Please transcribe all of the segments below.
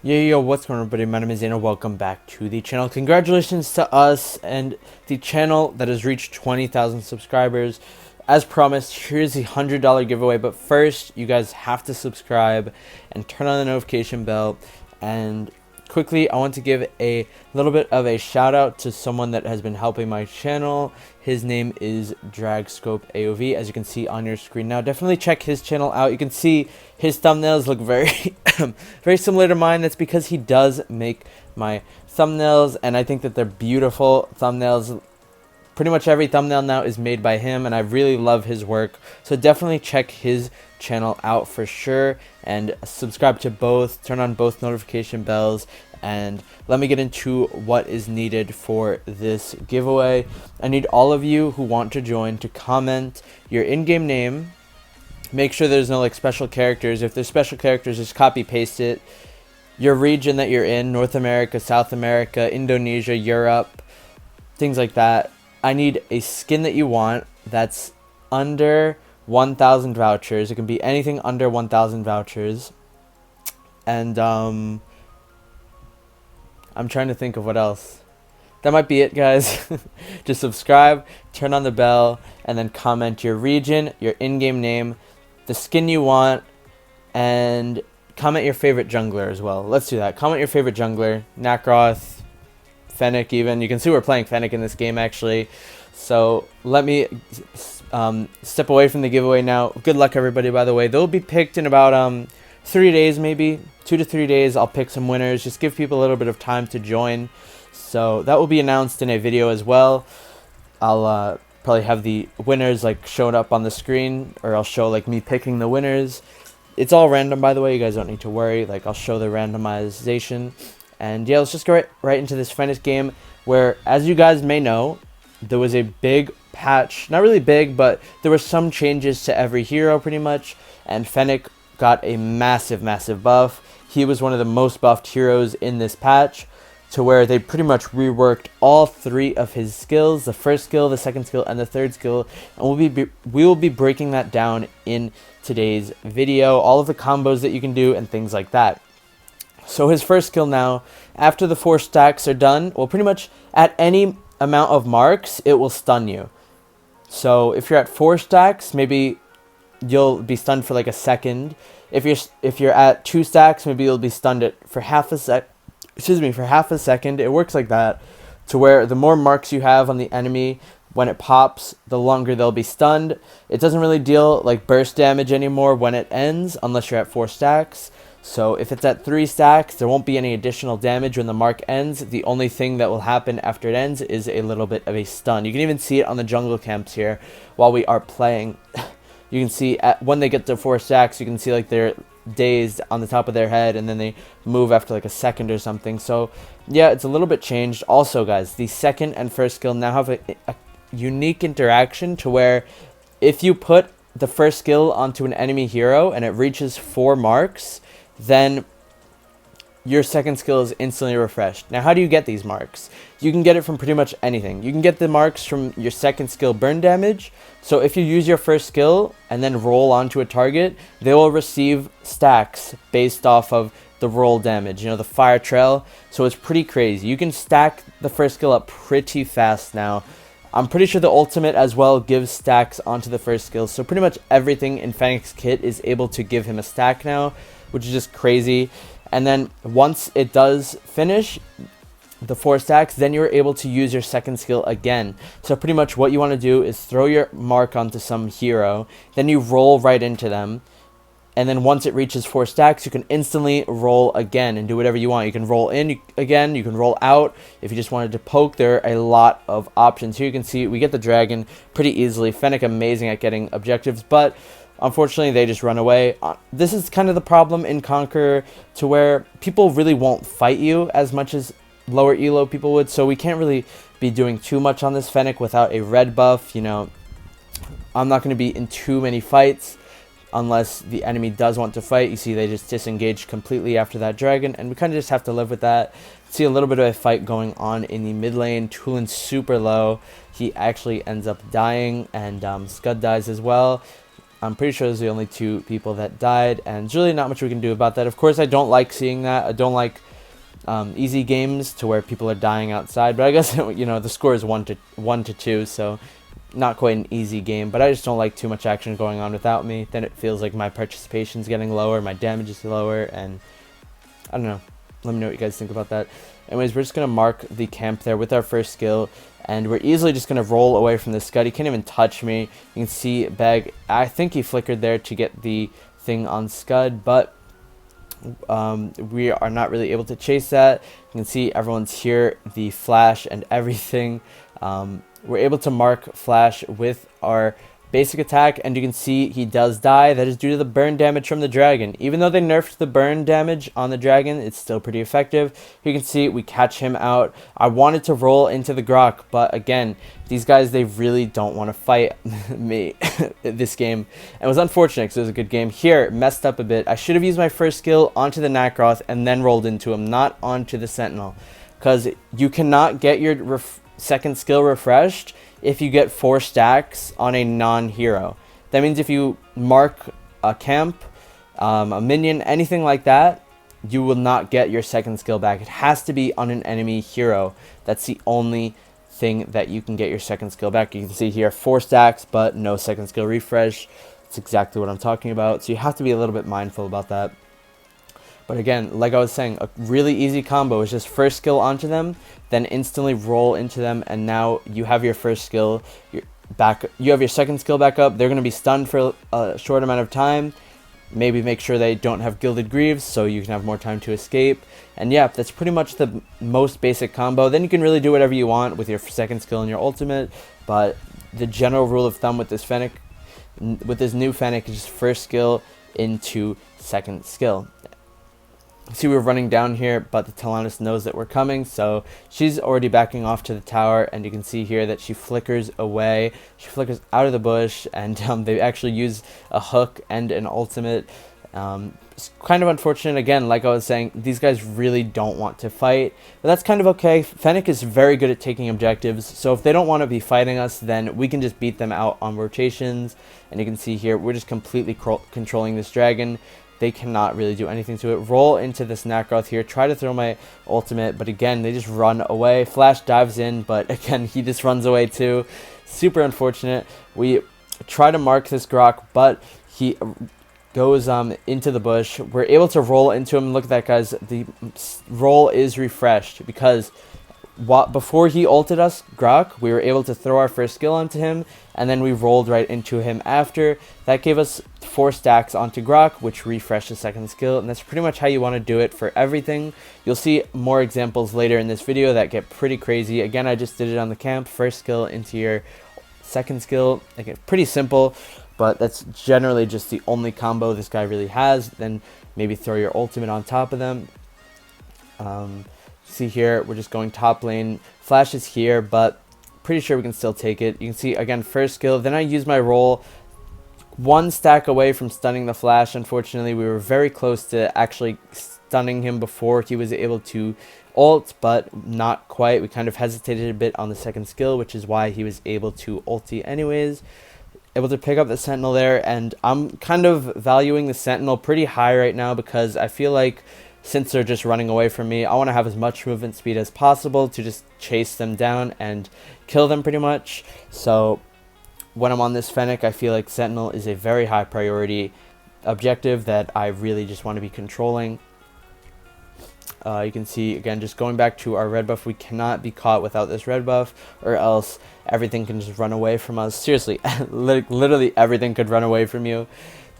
Yo, what's going on, everybody? My name is Zana. Welcome back to the channel. Congratulations to us and the channel that has reached 20,000 subscribers. As promised, here's the $100 giveaway. But first, you guys have to subscribe and turn on the notification bell. And quickly, I want to give a little bit of a shout out to someone that has been helping my channel. His name is Dragscope AOV, as you can see on your screen now. Definitely check his channel out. You can see his thumbnails look very very similar to mine. That's because he does make my thumbnails, and I think that they're beautiful thumbnails. Pretty much every thumbnail now is made by him, and I really love his work. So definitely check his channel out for sure, and subscribe to both, turn on both notification bells. And let me get into what is needed for this giveaway. I need all of you who want to join to comment your in-game name. Make sure there's no special characters. If there's special characters, just copy paste it. Your region that you're in: North America, South America, Indonesia, Europe, things like that. I need a skin that you want that's under 1,000 vouchers. It can be anything under 1,000 vouchers. And I'm trying to think of what else. That might be it, guys. Just subscribe, turn on the bell, and then comment your region, your in-game name, the skin you want, and comment your favorite jungler as well. Let's do that. Comment your favorite jungler, Nacroth, Fennik even. You can see we're playing Fennik in this game, actually. So let me step away from the giveaway now. Good luck, everybody, by the way. They'll be picked in about 3 days, maybe 2 to 3 days. I'll pick some winners. Just give people a little bit of time to join. So that will be announced in a video as well. I'll probably have the winners showing up on the screen, or I'll show me picking the winners. It's all random, by the way. You guys don't need to worry. I'll show the randomization. And yeah, let's just go right into this Fennik game, where, as you guys may know, there was a big patch. Not really big, but there were some changes to every hero pretty much, and Fennik got a massive buff. He was one of the most buffed heroes in this patch, to where they pretty much reworked all 3 of his skills: the first skill, the second skill, and the third skill. And we will be breaking that down in today's video, all of the combos that you can do and things like that. So his first skill now, after the 4 stacks are done, well, pretty much at any amount of marks, it will stun you. So if you're at 4 stacks, maybe you'll be stunned for a second. If you're at 2 stacks, maybe you'll be stunned for half a second. It works like that, to where the more marks you have on the enemy when it pops, the longer they'll be stunned. It doesn't really deal burst damage anymore when it ends, unless you're at 4 stacks. So if it's at 3 stacks, there won't be any additional damage when the mark ends. The only thing that will happen after it ends is a little bit of a stun. You can even see it on the jungle camps here while we are playing. You can see when they get to 4 stacks, you can see they're dazed on the top of their head, and then they move after a second or something. So yeah, it's a little bit changed. Also, guys, the second and first skill now have a unique interaction, to where if you put the first skill onto an enemy hero and it reaches 4 marks, then your second skill is instantly refreshed. Now, how do you get these marks? You can get it from pretty much anything. You can get the marks from your second skill burn damage. So if you use your first skill and then roll onto a target, they will receive stacks based off of the roll damage, the fire trail. So it's pretty crazy. You can stack the first skill up pretty fast now. I'm pretty sure the ultimate as well gives stacks onto the first skill. So pretty much everything in Fennik's kit is able to give him a stack now, which is just crazy. And then once it does finish the 4 stacks, then you're able to use your second skill again. So pretty much what you want to do is throw your mark onto some hero, then you roll right into them. And then once it reaches 4 stacks, you can instantly roll again and do whatever you want. You can roll in again, you can roll out. If you just wanted to poke, there are a lot of options. Here you can see we get the dragon pretty easily. Fennik amazing at getting objectives, but unfortunately they just run away. This is kind of the problem in Conqueror, to where people really won't fight you as much as lower elo people would. So we can't really be doing too much on this Fennik without a red buff. I'm not going to be in too many fights unless the enemy does want to fight. You see they just disengaged completely after that dragon, and we kind of just have to live with that. See a little bit of a fight going on in the mid lane. Tulin's super low. He actually ends up dying, and Scud dies as well. I'm pretty sure those are the only 2 people that died, and there's really not much we can do about that. Of course, I don't like seeing that. I don't like easy games to where people are dying outside, but I guess, you know, the score is 1-2, so not quite an easy game, but I just don't like too much action going on without me. Then it feels like my participation's getting lower, my damage is lower, and I don't know. Let me know what you guys think about that. Anyways, we're just going to mark the camp there with our first skill, and we're easily just going to roll away from the Scud. He can't even touch me. You can see Bag, I think he flickered there to get the thing on Scud, but we are not really able to chase that. You can see everyone's here, the flash and everything. We're able to mark Flash with our basic attack, and you can see he does die. That is due to the burn damage from the dragon. Even though they nerfed the burn damage on the dragon, it's still pretty effective. You can see we catch him out. I wanted to roll into the Grok, but again, these guys, they really don't want to fight me this game. And it was unfortunate because it was a good game. Here, messed up a bit. I should have used my first skill onto the Nacroth and then rolled into him, not onto the Sentinel. Because you cannot get your second skill refreshed if you get 4 stacks on a non-hero. That means if you mark a camp, a minion, anything like that, you will not get your second skill back. It has to be on an enemy hero. That's the only thing that you can get your second skill back. You can see here 4 stacks, but no second skill refresh. That's exactly what I'm talking about. So you have to be a little bit mindful about that. But again, like I was saying, a really easy combo is just first skill onto them, then instantly roll into them, and now you have your first skill back. You have your second skill back up. They're going to be stunned for a short amount of time. Maybe make sure they don't have Gilded Greaves so you can have more time to escape. And yeah, that's pretty much the most basic combo. Then you can really do whatever you want with your second skill and your ultimate. But the general rule of thumb with this Fennik, with this new Fennik, is just first skill into second skill. See, we're running down here, but the Talanis knows that we're coming, so she's already backing off to the tower, and you can see here that she flickers away. She flickers out of the bush, and they actually use a hook and an ultimate. It's kind of unfortunate. Again, like I was saying, these guys really don't want to fight, but that's kind of okay. Fennik is very good at taking objectives, so if they don't want to be fighting us, then we can just beat them out on rotations. And you can see here, we're just completely controlling this dragon. They cannot really do anything to it. Roll into this Nacroth here. Try to throw my ultimate, but again, they just run away. Flash dives in, but again, he just runs away too. Super unfortunate. We try to mark this Grok, but he goes into the bush. We're able to roll into him. Look at that, guys. The roll is refreshed because before he ulted us, Grok, we were able to throw our first skill onto him, and then we rolled right into him after. That gave us 4 stacks onto Grok, which refreshed the second skill, and that's pretty much how you want to do it for everything. You'll see more examples later in this video that get pretty crazy. Again, I just did it on the camp. First skill into your second skill. Again, pretty simple, but that's generally just the only combo this guy really has. Then maybe throw your ultimate on top of them. See here, we're just going top lane. Flash is here, but pretty sure we can still take it. You can see, again, first skill. Then I use my roll. 1 stack away from stunning the Flash. Unfortunately, we were very close to actually stunning him before he was able to ult, but not quite. We kind of hesitated a bit on the second skill, which is why he was able to ulti anyways. Able to pick up the Sentinel there, and I'm kind of valuing the Sentinel pretty high right now because I feel like since they're just running away from me, I want to have as much movement speed as possible to just chase them down and kill them pretty much. So when I'm on this Fennik, I feel like Sentinel is a very high priority objective that I really just want to be controlling. You can see, again, just going back to our red buff, we cannot be caught without this red buff, or else everything can just run away from us. Seriously, literally everything could run away from you.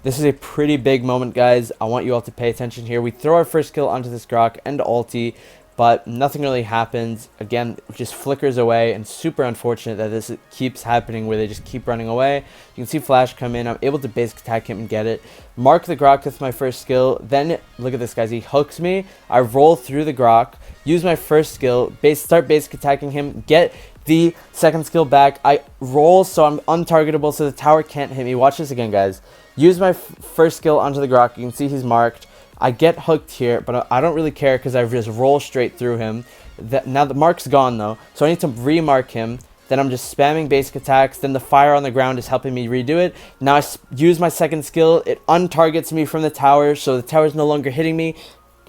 This is a pretty big moment, guys. I want you all to pay attention here. We throw our first skill onto this Grok and ulti, but nothing really happens. Again, it just flickers away, and super unfortunate that this keeps happening where they just keep running away. You can see Flash come in. I'm able to basic attack him and get it. Mark the Grok with my first skill. Then, look at this, guys. He hooks me. I roll through the Grok, use my first skill, start basic attacking him, get the second skill back. I roll so I'm untargetable so the tower can't hit me. Watch this again, guys. Use my first skill onto the Grok. You can see he's marked. I get hooked here, but I don't really care because I just roll straight through him. Now the mark's gone, though, so I need to remark him. Then I'm just spamming basic attacks. Then the fire on the ground is helping me redo it. Now I use my second skill. It untargets me from the tower, so the tower is no longer hitting me.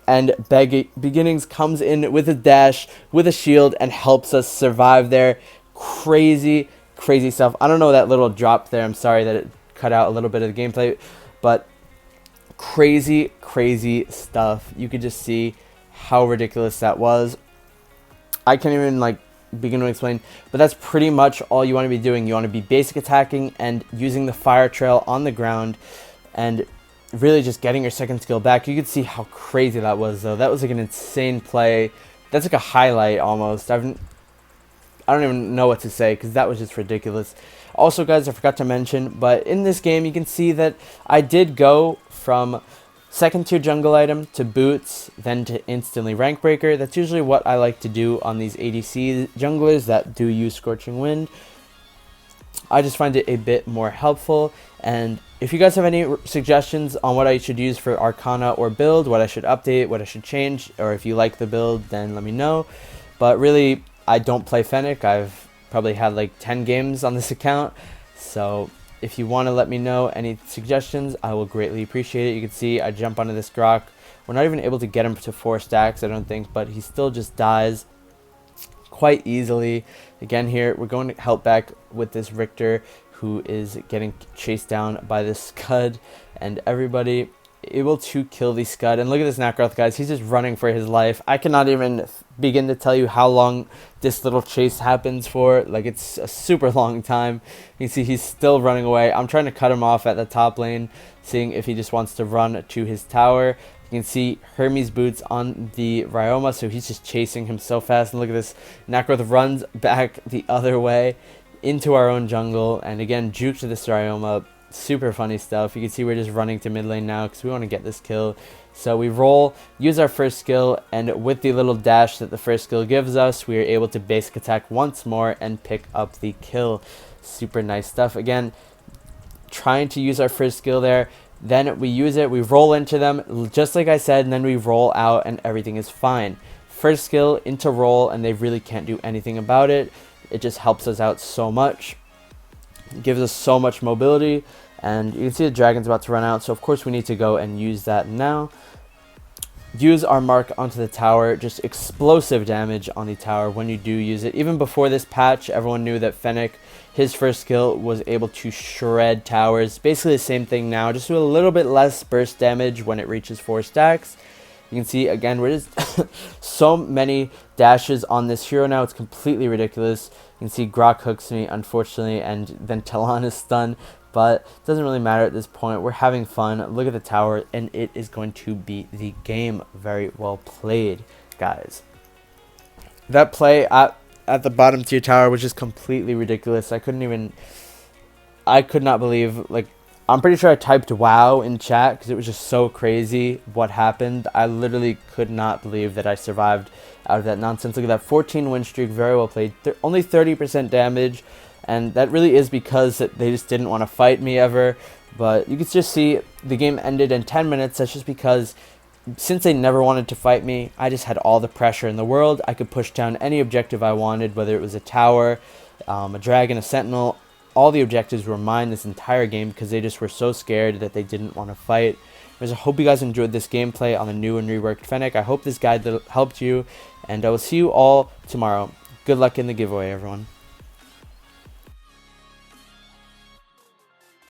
And Beginnings comes in with a dash, with a shield, and helps us survive there. Crazy stuff. I don't know that little drop there. I'm sorry that it cut out a little bit of the gameplay, but crazy stuff. You could just see how ridiculous that was. I can't even like begin to explain, but that's pretty much all you want to be doing. You want to be basic attacking and using the fire trail on the ground and really just getting your second skill back. You could see how crazy that was, though. That was like an insane play. That's like a highlight almost. I don't even know what to say because that was just ridiculous. Also, guys, I forgot to mention, but in this game you can see that I did go from second tier jungle item to boots, then to instantly rank breaker. That's usually what I like to do on these ADC junglers that do use Scorching Wind. I just find it a bit more helpful. And if you guys have any suggestions on what I should use for Arcana or build, what I should update, what I should change, or if you like the build, then let me know. But really, I don't play Fennik. I've probably had like 10 games on this account. So if you want to let me know any suggestions, I will greatly appreciate it. You can see I jump onto this Grok. We're not even able to get him to 4 stacks, I don't think, but he still just dies quite easily. Again, here we're going to help back with this Richter, who is getting chased down by this Scud, and everybody able to kill the Scud. And look at this Nacroth, guys. He's just running for his life. I cannot even begin to tell you how long this little chase happens for. Like, it's a super long time. You can see he's still running away. I'm trying to cut him off at the top lane, seeing if he just wants to run to his tower. You can see Hermes boots on the Ryoma, so he's just chasing him so fast. And look at this. Nacroth runs back the other way into our own jungle, and again, juke to this Ryoma. Super funny stuff. You can see we're just running to mid lane now because we want to get this kill. So we roll, use our first skill, and with the little dash that the first skill gives us, we are able to basic attack once more and pick up the kill. Super nice stuff. Again, trying to use our first skill there. Then we use it, we roll into them, just like I said, and then we roll out and everything is fine. First skill into roll, and they really can't do anything about it. It just helps us out so much. It gives us so much mobility. And you can see the dragon's about to run out, so of course we need to go and use that now. Use our mark onto the tower, just explosive damage on the tower when you do use it. Even before this patch, everyone knew that Fennik, his first skill, was able to shred towers. Basically the same thing now, just with a little bit less burst damage when it reaches 4 stacks. You can see, again, we're just so many dashes on this hero now. It's completely ridiculous. You can see Grok hooks me, unfortunately, and then Talon is stunned. But it doesn't really matter at this point. We're having fun. Look at the tower, and it is going to be the game. Very well played, guys. That play at the bottom tier tower was just completely ridiculous. I could not believe, like, I'm pretty sure I typed wow in chat because it was just so crazy what happened. I literally could not believe that I survived out of that nonsense. Look at that 14 win streak. Very well played. Only 30% damage. And that really is because they just didn't want to fight me ever. But you can just see the game ended in 10 minutes. That's just because since they never wanted to fight me, I just had all the pressure in the world. I could push down any objective I wanted, whether it was a tower, a dragon, a sentinel. All the objectives were mine this entire game because they just were so scared that they didn't want to fight. I hope you guys enjoyed this gameplay on the new and reworked Fennik. I hope this guide helped you, and I will see you all tomorrow. Good luck in the giveaway, everyone.